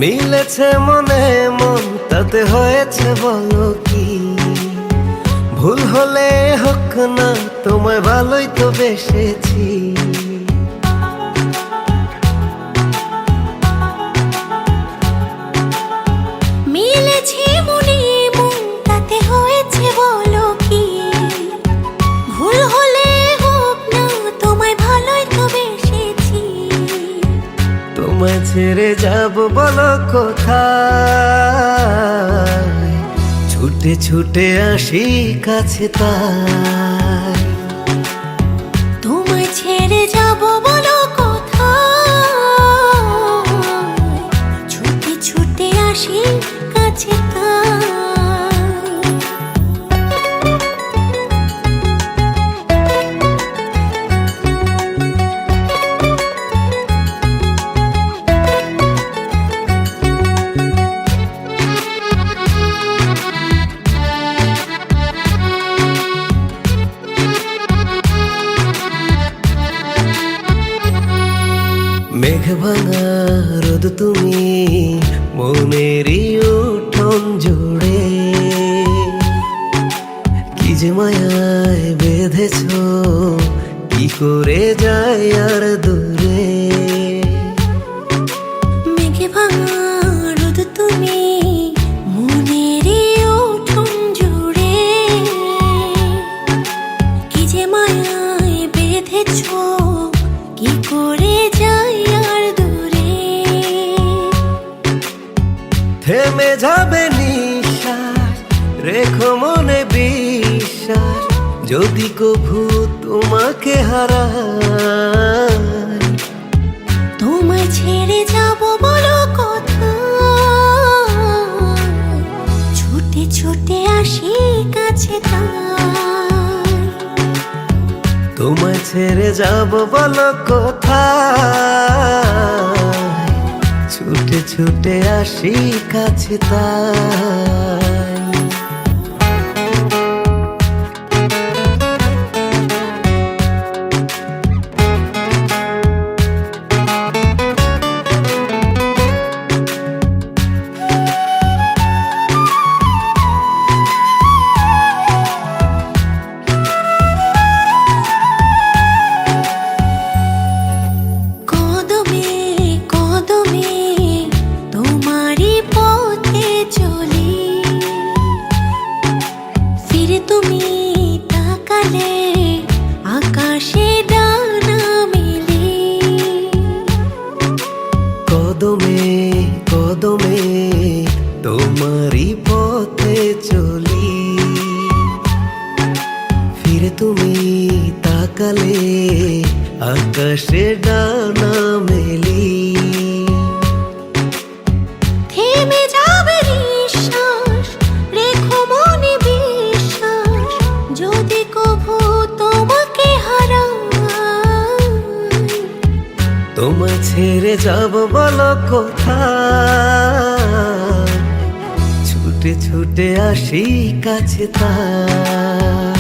মিলেছে মনে মন, তাতে হয়েছে বলো কি? ভুল হলে হোক না, তোমায় ভালোই তো বেসেছি। মিলেছে মনে মন, তাতে হয়েছে বলো কি? ভুল হলে হোক না, তোমায় ভালোই তো বেসেছি। তোমায় ছেড়ে যাব বলো কোথায়? ছুটে ছুটে আসি কাছে তাই। তোমায় ছেড়ে যাব বলো কোথায়? ছুটে ছুটে আসি কাছে তাই। মেঘ ভাঙা রোদ তুমি, মনেরই উঠোন জুড়ে কি যে মায়ায় বেঁধেছ, কি করে যায় আর দূরে। মেঘে ভাঙা রোদ তুমি, মনেরই উঠোন জুড়ে কি যে মায়ায় বেঁধেছ, কি করে যাই আর দূরে। থেমে যাবে নিঃশ্বাস, রেখো মনে বিশ্বাস, যদি কভু তোমাকে হারাই। তোমায় ছেড়ে যাব বলো কোথায়? ছুটে ছুটে আসি কাছে তাই। তোমায় ছেড়ে যাব বলো কোথায়? ছুটে ছুটে আসি কাছে তাই। কদমে কদমে তোমারই পথে চলি, ফিরে তুমি তাকালে আকাশে ডানা মেলে। কদমে কদমে তোমারই পথে চলি, ফিরে তুমি তাকালে আকাশে ডানা মেলি। থেমে যাবে নিঃশ্বাস, রেখো মনে বিশ্বাস, যদি কভু তোমাকে হারাই। তোমায় ছেড়ে যাব বলো কোথায়? ছুটে ছুটে আসি কাছে তাই।